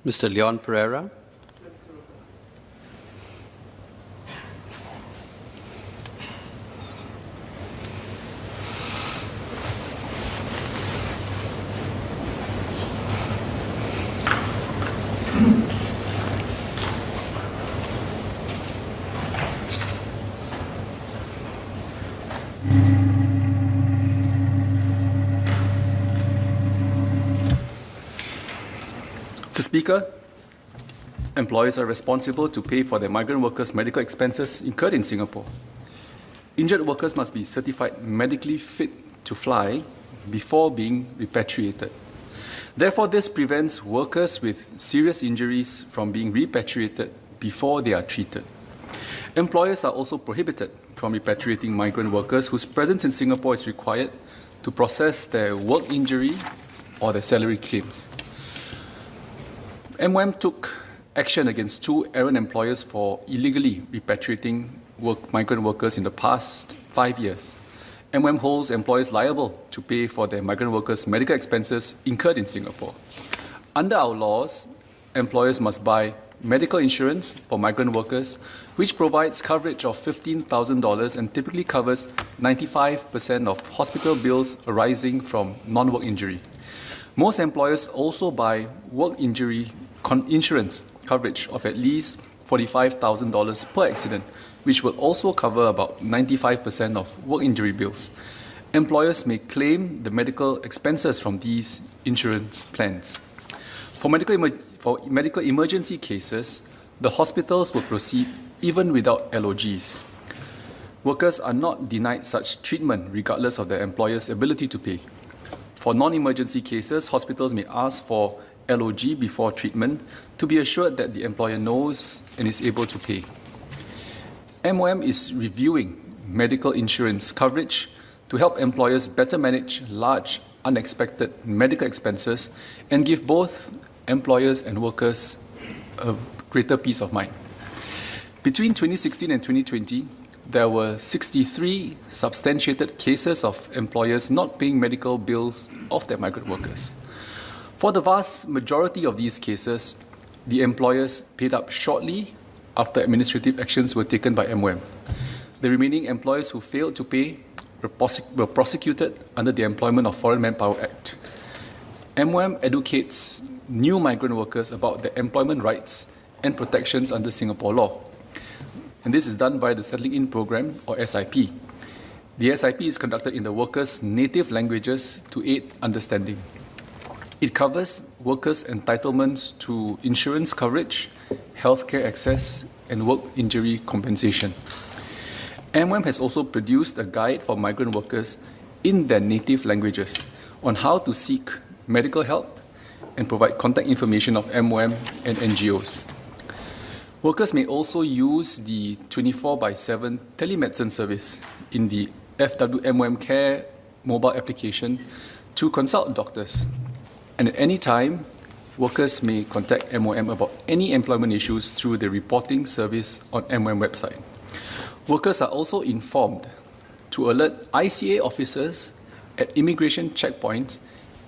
Mr. Leon Pereira. Mr. Speaker, employers are responsible to pay for their migrant workers' medical expenses incurred in Singapore. Injured workers must be certified medically fit to fly before being repatriated. Therefore, this prevents workers with serious injuries from being repatriated before they are treated. Employers are also prohibited from repatriating migrant workers whose presence in Singapore is required to process their work injury or their salary claims. MOM took action against 2 errant employers for illegally repatriating migrant workers in the past 5 years. MOM holds employers liable to pay for their migrant workers' medical expenses incurred in Singapore. Under our laws, employers must buy medical insurance for migrant workers, which provides coverage of $15,000 and typically covers 95% of hospital bills arising from non-work injury. Most employers also buy work injury insurance coverage of at least $45,000 per accident, which will also cover about 95% of work injury bills. Employers may claim the medical expenses from these insurance plans. For medical emergency cases, the hospitals will proceed even without LOGs. Workers are not denied such treatment regardless of their employer's ability to pay. For non-emergency cases, hospitals may ask for LOG before treatment to be assured that the employer knows and is able to pay. MOM is reviewing medical insurance coverage to help employers better manage large, unexpected medical expenses and give both employers and workers a greater peace of mind. Between 2016 and 2020, there were 63 substantiated cases of employers not paying medical bills of their migrant workers. For the vast majority of these cases, the employers paid up shortly after administrative actions were taken by MOM. The remaining employers who failed to pay were prosecuted under the Employment of Foreign Manpower Act. MOM educates new migrant workers about their employment rights and protections under Singapore law. And this is done by the Settling In Program, or SIP. The SIP is conducted in the workers' native languages to aid understanding. It covers workers' entitlements to insurance coverage, healthcare access, and work injury compensation. MOM has also produced a guide for migrant workers in their native languages on how to seek medical help and provide contact information of MOM and NGOs. Workers may also use the 24/7 telemedicine service in the FWMOM Care mobile application to consult doctors. And at any time, workers may contact MOM about any employment issues through the reporting service on MOM website. Workers are also informed to alert ICA officers at immigration checkpoints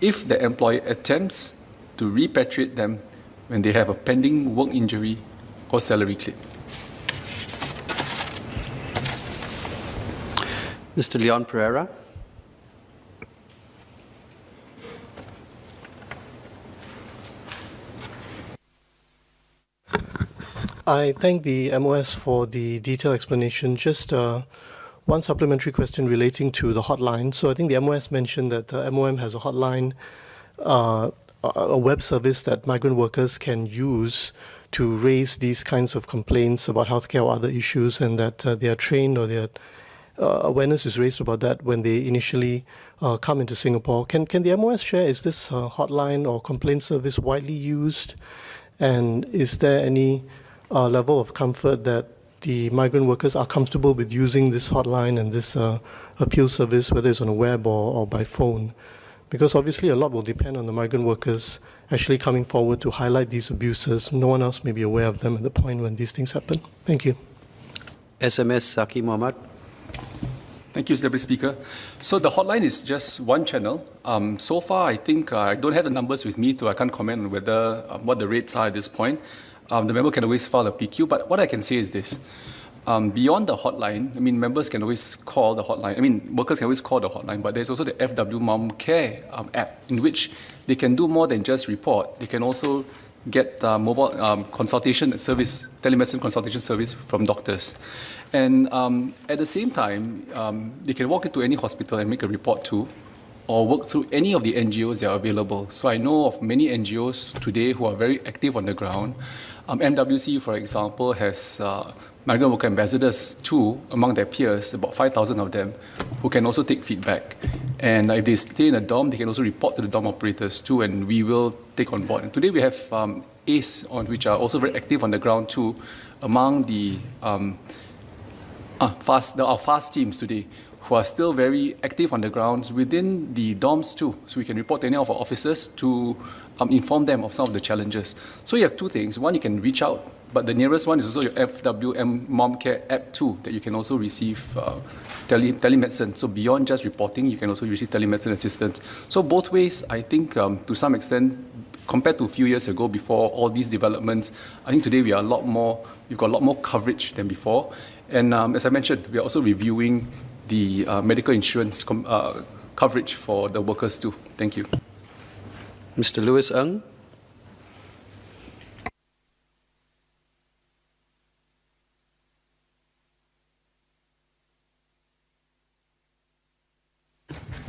if the employer attempts to repatriate them when they have a pending work injury or salary claim. Mr. Leon Pereira. I thank the MOS for the detailed explanation. Just one supplementary question relating to the hotline. So I think the MOS mentioned that the MOM has a hotline, a web service that migrant workers can use to raise these kinds of complaints about healthcare or other issues, and that they are trained or their awareness is raised about that when they initially come into Singapore. Can the MOS share, is this hotline or complaint service widely used? And is there any level of comfort that the migrant workers are comfortable with using this hotline and this appeal service, whether it's on the web or by phone? Because obviously a lot will depend on the migrant workers actually coming forward to highlight these abuses. No one else may be aware of them at the point when these things happen. Thank you. SMS Zaqy Mohamad. Thank you, Deputy Speaker. So the hotline is just one channel. So far, I think I don't have the numbers with me, so I can't comment on whether what the rates are at this point. The member can always file a PQ, but what I can say is this. Beyond the hotline, I mean, members can always call the hotline. I mean, workers can always call the hotline, but there's also the FW Mom Care app, in which they can do more than just report. They can also get mobile consultation service, telemedicine consultation service from doctors. And at the same time, they can walk into any hospital and make a report to, or work through any of the NGOs that are available. So I know of many NGOs today who are very active on the ground. MWC, for example, has migrant worker ambassadors too, among their peers, about 5,000 of them, who can also take feedback. And if they stay in a dorm, they can also report to the dorm operators too, and we will take on board. And today we have ACE, which are also very active on the ground too, among the our FAST teams today, who are still very active on the grounds within the dorms too. So we can report to any of our officers to inform them of some of the challenges. So you have two things. One, you can reach out, but the nearest one is also your FWM Mom Care app too, that you can also receive telemedicine. So beyond just reporting, you can also receive telemedicine assistance. So both ways, I think to some extent, compared to a few years ago before all these developments, I think today we've got a lot more coverage than before. And as I mentioned, we are also reviewing the medical insurance coverage for the workers too. Thank you. Mr. Louis Ng.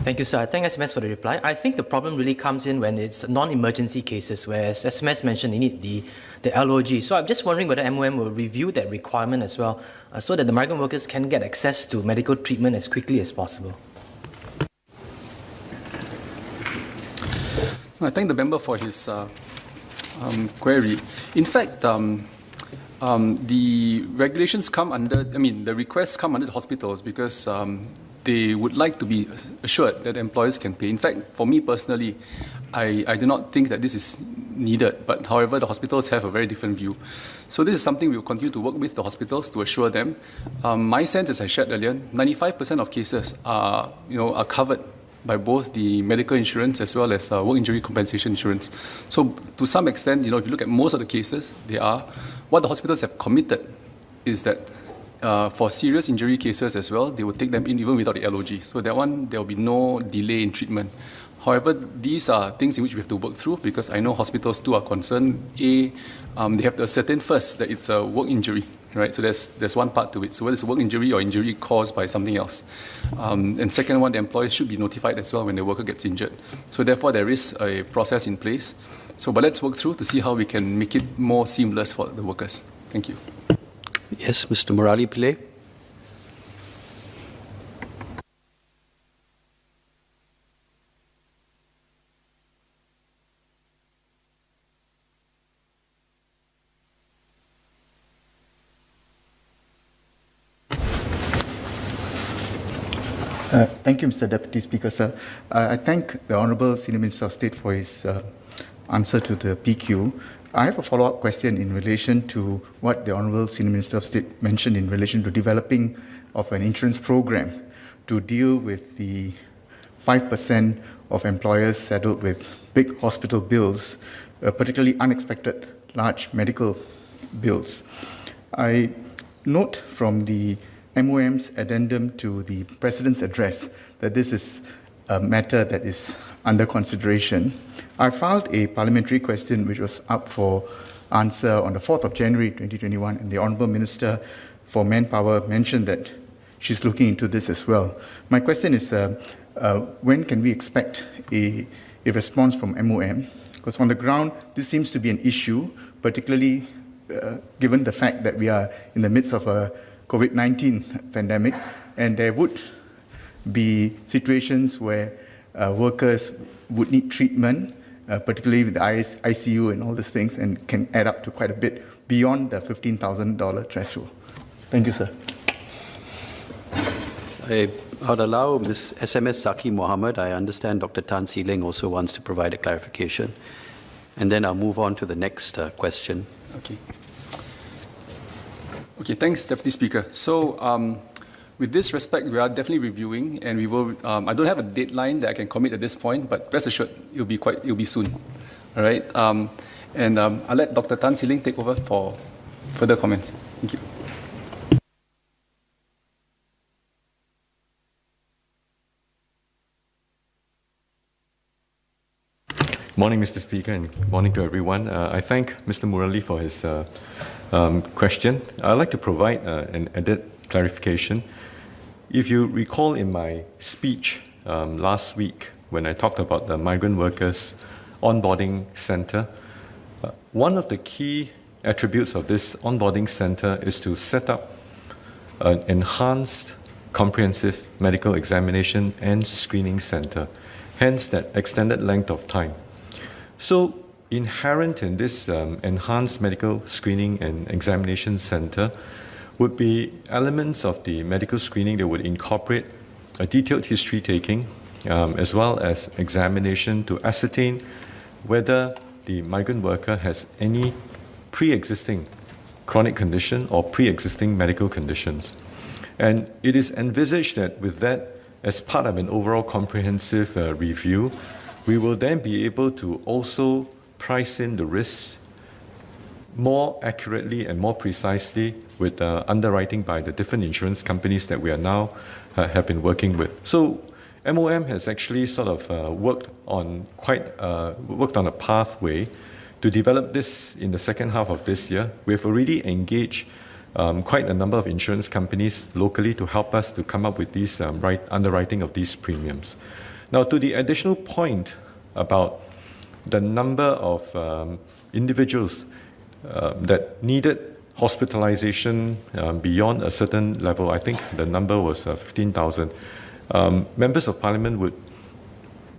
Thank you, sir. I thank SMS for the reply. I think the problem really comes in when it's non-emergency cases, where, as SMS mentioned, you need the LOG. So I'm just wondering whether MOM will review that requirement as well, so that the migrant workers can get access to medical treatment as quickly as possible. I thank the member for his query. In fact, the regulations come under, the requests come under the hospitals because they would like to be assured that employers can pay. In fact, for me personally, I do not think that this is needed, but however, the hospitals have a very different view. So this is something we will continue to work with the hospitals to assure them. My sense, as I shared earlier, 95% of cases are covered by both the medical insurance as well as work injury compensation insurance. So to some extent, if you look at most of the cases, they are. What the hospitals have committed is that for serious injury cases as well, they will take them in even without the LOG. So that one, there will be no delay in treatment. However, these are things in which we have to work through because I know hospitals too are concerned. They have to ascertain first that it's a work injury, right? So there's one part to it. So whether it's a work injury or injury caused by something else. And second one, the employees should be notified as well when the worker gets injured. So therefore, there is a process in place. But let's work through to see how we can make it more seamless for the workers. Thank you. Yes, Mr. Murali Pillai. Thank you, Mr. Deputy Speaker, sir. I thank the Honourable Senior Minister of State for his answer to the PQ. I have a follow-up question in relation to what the Honourable Senior Minister of State mentioned in relation to developing of an insurance program to deal with the 5% of employers saddled with big hospital bills, particularly unexpected large medical bills. I note from the MOM's addendum to the President's address that this is a matter that is under consideration. I filed a parliamentary question which was up for answer on the 4th of January 2021, and the Honourable Minister for Manpower mentioned that she's looking into this as well. My question is, when can we expect a response from MOM? Because on the ground, this seems to be an issue, particularly given the fact that we are in the midst of a COVID-19 pandemic, and there would be situations where workers would need treatment, particularly with the ICU and all these things, and can add up to quite a bit beyond the $15,000 threshold. Thank you, sir. I would allow Ms. SMS Zaqy Mohamad. I understand Dr. Tan See Leng also wants to provide a clarification. And then I'll move on to the next question. Okay, thanks, Deputy Speaker. So With this respect, we are definitely reviewing, and we will. I don't have a deadline that I can commit at this point, but rest assured, it'll be soon. All right. I'll let Dr. Tan See Leng take over for further comments. Thank you. Morning, Mr. Speaker, and morning to everyone. I thank Mr. Murali for his question. I'd like to provide an added clarification. If you recall in my speech last week when I talked about the Migrant Workers Onboarding Center, one of the key attributes of this onboarding center is to set up an enhanced comprehensive medical examination and screening center, hence that extended length of time. So inherent in this enhanced medical screening and examination center would be elements of the medical screening that would incorporate a detailed history taking as well as examination to ascertain whether the migrant worker has any pre-existing chronic condition or pre-existing medical conditions. And it is envisaged that with that, as part of an overall comprehensive review, we will then be able to also price in the risks more accurately and more precisely with underwriting by the different insurance companies that we are now have been working with. So MOM has actually sort of worked on a pathway to develop this in the second half of this year. We have already engaged quite a number of insurance companies locally to help us to come up with these underwriting of these premiums. Now, to the additional point about the number of individuals that needed hospitalization beyond a certain level, I think the number was 15,000. Members of Parliament would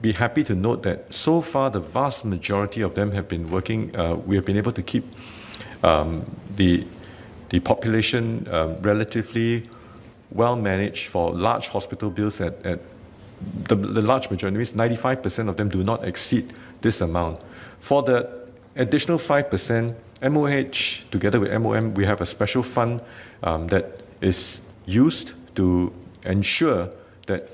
be happy to note that so far the vast majority of them have been working, we have been able to keep the population relatively well managed for large hospital bills at the large majority, means 95% of them do not exceed this amount. For the additional 5%, MOH, together with MOM, we have a special fund that is used to ensure that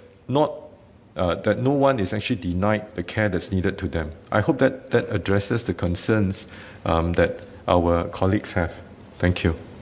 that no one is actually denied the care that's needed to them. I hope that addresses the concerns that our colleagues have. Thank you.